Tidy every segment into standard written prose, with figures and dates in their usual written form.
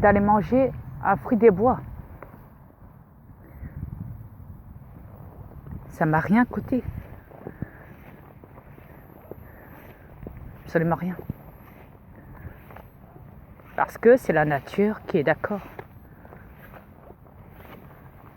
d'aller manger un fruit des bois. Ça m'a rien coûté. Absolument rien. Parce que c'est la nature qui est d'accord.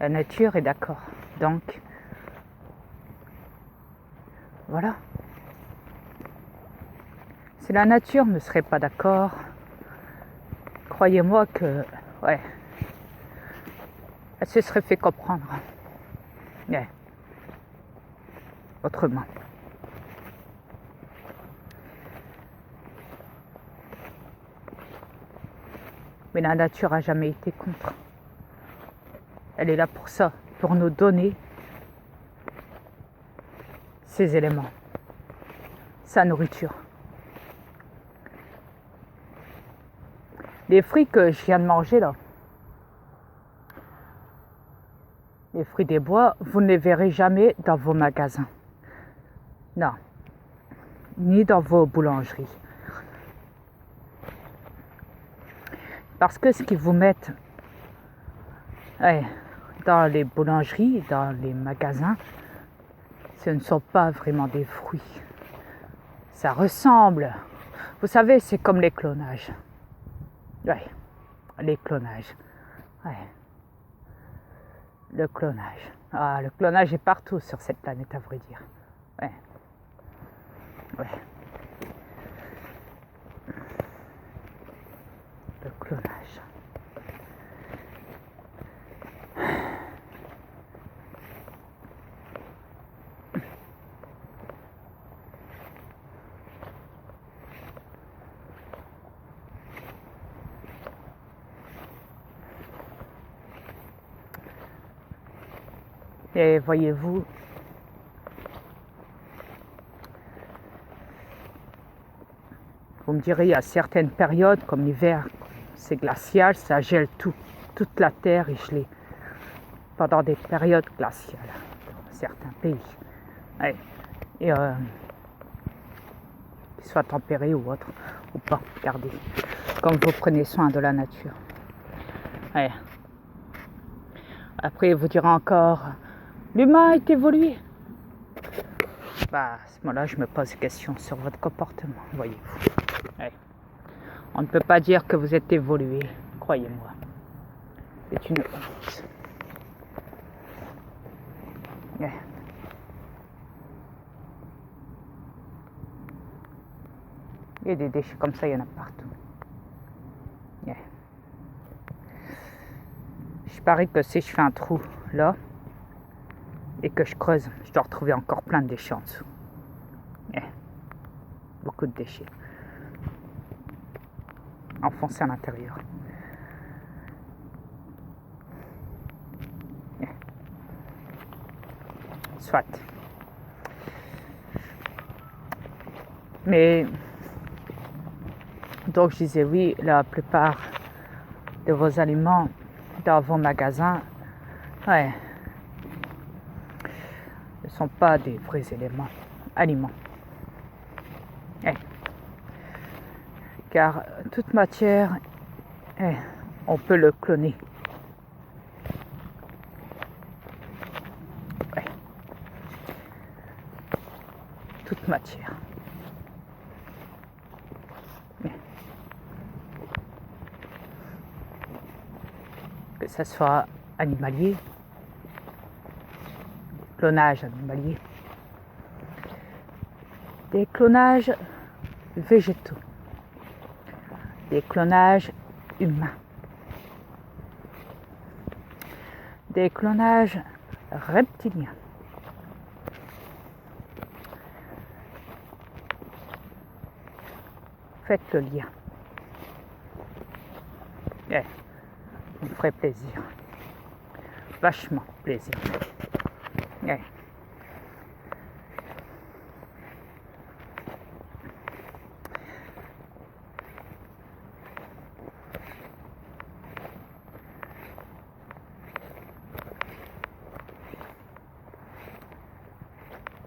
La nature est d'accord. Donc, voilà. Si la nature ne serait pas d'accord, croyez-moi que, ouais, elle se serait fait comprendre. Ouais. Autrement. Mais la nature a jamais été contre. Elle est là pour ça, pour nous donner ces éléments, sa nourriture. Les fruits que je viens de manger là, les fruits des bois, vous ne les verrez jamais dans vos magasins. Non, ni dans vos boulangeries. Parce que ce qu'ils vous mettent dans les boulangeries, dans les magasins, ce ne sont pas vraiment des fruits. Ça ressemble. Vous savez, c'est comme les clonages. Ouais, les clonages. Ouais. Le clonage. Ah, le clonage est partout sur cette planète, à vrai dire. Ouais. Ouais. Le clonage. Et voyez-vous, vous me direz, il y a certaines périodes, comme l'hiver, c'est glacial, ça gèle tout. Toute la terre est gelée pendant des périodes glaciales dans certains pays. Ouais. Et qu'ils soient tempérés ou autres, ou pas, regardez, comme vous prenez soin de la nature. Ouais. Après, vous direz encore, l'humain est évolué. Bah, à ce moment-là, je me pose des questions sur votre comportement, voyez-vous. Ouais. On ne peut pas dire que vous êtes évolué, croyez-moi. C'est une honte. Ouais. Il y a des déchets comme ça, il y en a partout. Yeah. Je parie que si je fais un trou là et que je creuse, je dois retrouver encore plein de déchets en dessous. Yeah. Beaucoup de déchets. Enfoncés à l'intérieur. Yeah. Soit. Mais donc je disais oui, la plupart de vos aliments dans vos magasins, ouais, ne sont pas des vrais aliments. Ouais. Car toute matière, on peut le cloner. Ouais. Toute matière. Que ce soit animalier, clonage animalier, des clonages végétaux, des clonages humains, des clonages reptiliens. Faites le lien. Ça me ferait plaisir. Vachement plaisir.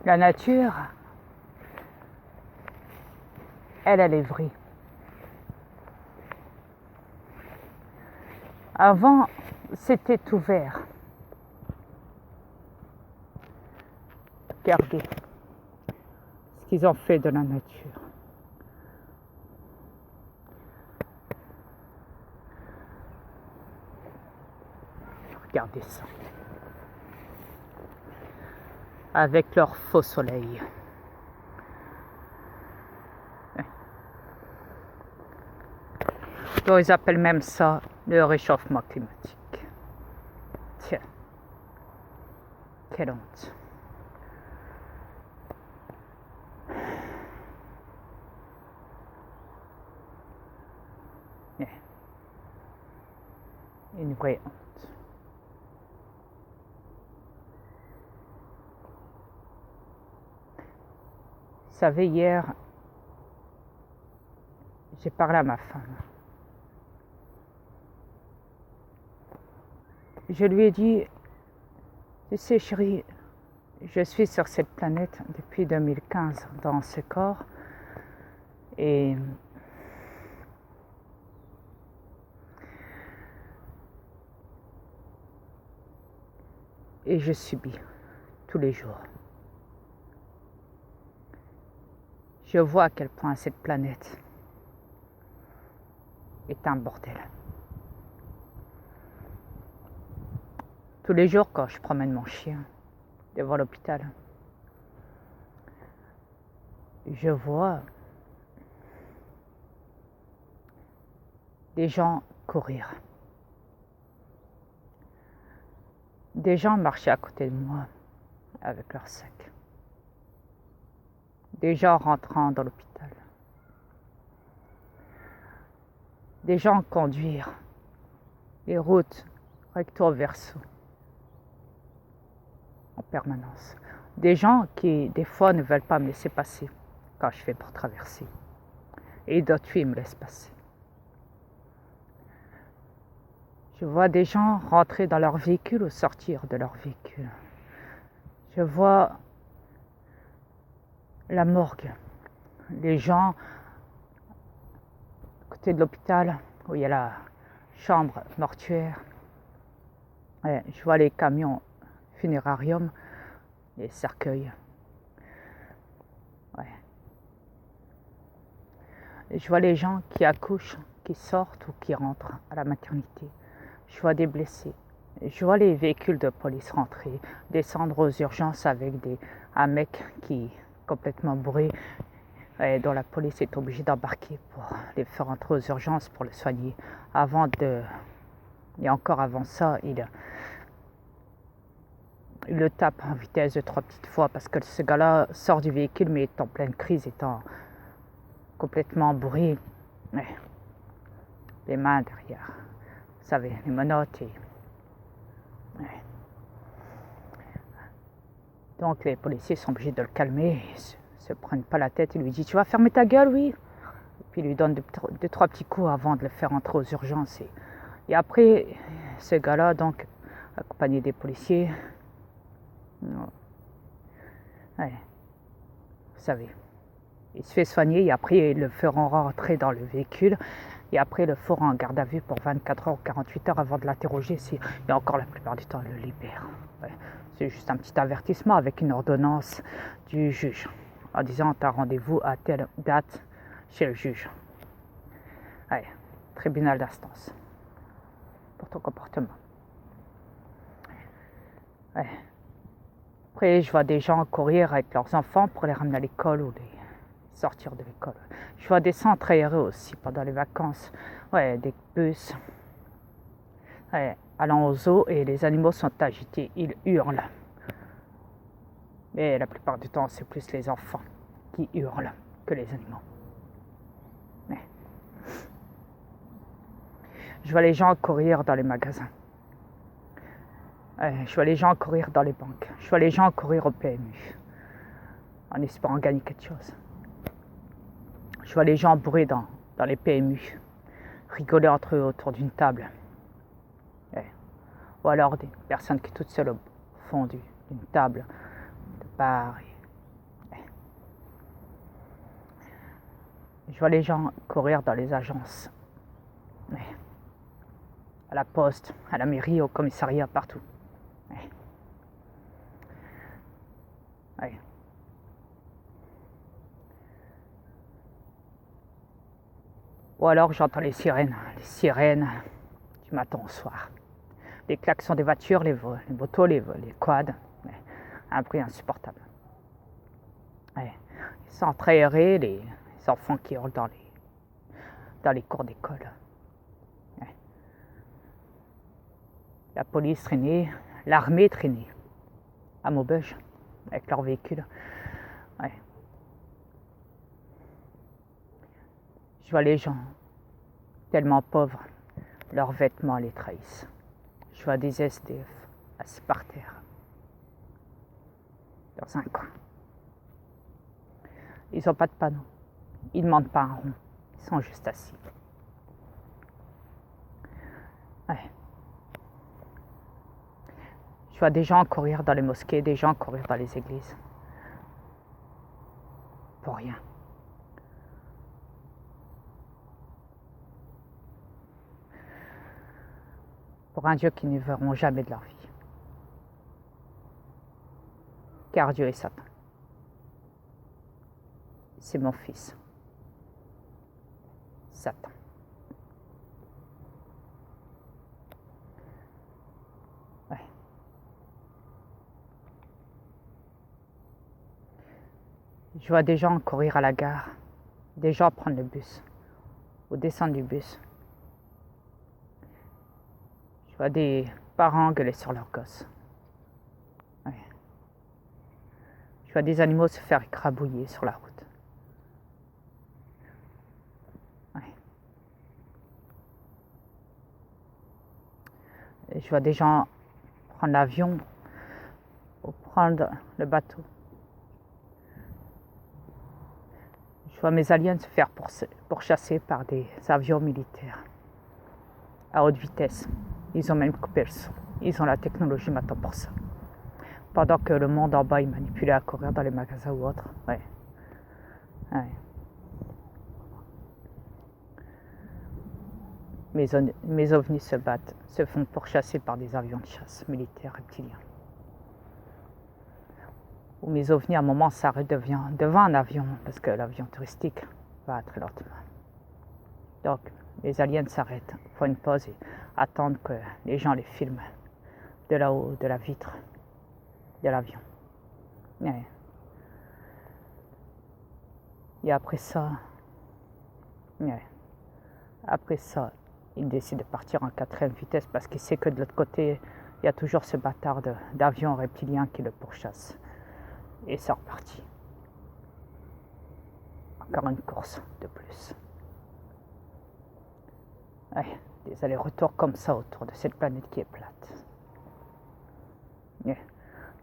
La nature, elle est vraie. Avant, c'était ouvert. Regardez ce qu'ils ont fait de la nature. Regardez ça. Avec leur faux soleil. Donc, ils appellent même ça le réchauffement climatique. Tiens, quelle honte. Une vraie honte. Vous savez, hier, j'ai parlé à ma femme. Je lui ai dit, tu sais chérie, je suis sur cette planète depuis 2015 dans ce corps et je subis tous les jours. Je vois à quel point cette planète est un bordel. Tous les jours quand je promène mon chien devant l'hôpital, je vois des gens courir. Des gens marchaient à côté de moi avec leur sac. Des gens rentrant dans l'hôpital. Des gens conduire les routes recto verso en permanence. Des gens qui, des fois, ne veulent pas me laisser passer quand je fais pour traverser. Et d'autres filles me laissent passer. Je vois des gens rentrer dans leur véhicule ou sortir de leur véhicule. Je vois la morgue. Les gens à côté de l'hôpital où il y a la chambre mortuaire. Ouais, je vois les camions funérarium, les cercueils. Ouais. Et je vois les gens qui accouchent, qui sortent ou qui rentrent à la maternité. Je vois des blessés. Je vois les véhicules de police rentrer, descendre aux urgences avec un mec qui est complètement bourré et dont la police est obligée d'embarquer pour les faire rentrer aux urgences pour le soigner. Et encore avant ça, il le tape en vitesse de 3 petites fois parce que ce gars-là sort du véhicule mais est en pleine crise, étant complètement bourré. Mais les mains derrière, vous savez, les menottes et... Ouais. Donc les policiers sont obligés de le calmer, ils se prennent pas la tête, ils lui disent tu vas fermer ta gueule, oui. Et puis ils lui donnent deux, trois petits coups avant de le faire entrer aux urgences. Et après, ce gars-là, donc, accompagné des policiers, ouais, vous savez, il se fait soigner et après ils le feront rentrer dans le véhicule et après le feront en garde à vue pour 24 heures ou 48 heures avant de l'interroger et encore la plupart du temps le libère. Ouais. C'est juste un petit avertissement avec une ordonnance du juge en disant tu as rendez-vous à telle date chez le juge. Ouais. Tribunal d'instance pour ton comportement. Ouais. Après, je vois des gens courir avec leurs enfants pour les ramener à l'école ou les sortir de l'école. Je vois des centres aérés aussi pendant les vacances. Ouais, des bus allant aux zoo et les animaux sont agités, ils hurlent. Mais la plupart du temps, c'est plus les enfants qui hurlent que les animaux. Mais je vois les gens courir dans les magasins. Je vois les gens courir dans les banques. Je vois les gens courir au PMU en espérant gagner quelque chose. Je vois les gens bourrés dans les PMU, rigoler entre eux autour d'une table. Ou alors des personnes qui toutes seules au fond d'une table de bar. Je vois les gens courir dans les agences. à la poste, à la mairie, au commissariat, partout. Ouais. Ouais. Ou alors j'entends les sirènes du matin au soir. Les klaxons des voitures, les motos, les quads. Ouais. Un bruit insupportable. Ouais. Ils sont aérés, les enfants qui hurlent dans les cours d'école. Ouais. La police traînait, l'armée traînait à Maubeuge avec leurs véhicules. Ouais. Je vois les gens tellement pauvres, leurs vêtements les trahissent. Je vois des SDF assis par terre, dans un coin. Ils n'ont pas de panneau, ils ne demandent pas un rond, ils sont juste assis. Ouais. Je vois des gens courir dans les mosquées, des gens courir dans les églises. Pour rien. Pour un Dieu qu'ils ne verront jamais de leur vie. Car Dieu est Satan. C'est mon fils. Satan. Ouais. Je vois des gens courir à la gare, des gens prendre le bus ou descendre du bus. Je vois des parents gueuler sur leurs gosses. Ouais. Je vois des animaux se faire écrabouiller sur la route. Ouais. Et je vois des gens prendre l'avion ou prendre le bateau. Je vois mes aliens se faire pourchasser par des avions militaires à haute vitesse. Ils ont même coupé le son. Ils ont la technologie maintenant pour ça. Pendant que le monde en bas est manipulé à courir dans les magasins ou autres. Ouais. Ouais. Mes ovnis se battent, se font pourchasser par des avions de chasse militaires reptiliens. Ou mes ovnis, à un moment, s'arrêtent devant un avion, parce que l'avion touristique va très lentement. Donc, les aliens s'arrêtent, font une pause et attendent que les gens les filment de là-haut, de la vitre de l'avion. Ouais. Et après ça, il décide de partir en 4e vitesse parce qu'il sait que de l'autre côté, il y a toujours ce bâtard d'avion reptilien qui le pourchasse. Et c'est reparti. Encore une course de plus. Ouais, des allers-retours comme ça autour de cette planète qui est plate. Ouais.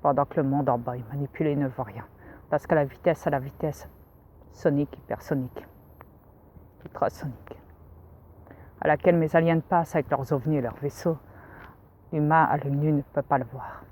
Pendant que le monde en bas est manipulé, il ne voit rien. Parce qu'à la vitesse sonique, hypersonique, ultrasonique, à laquelle mes aliens passent avec leurs ovnis et leurs vaisseaux, l'humain à l'œil nu ne peut pas le voir.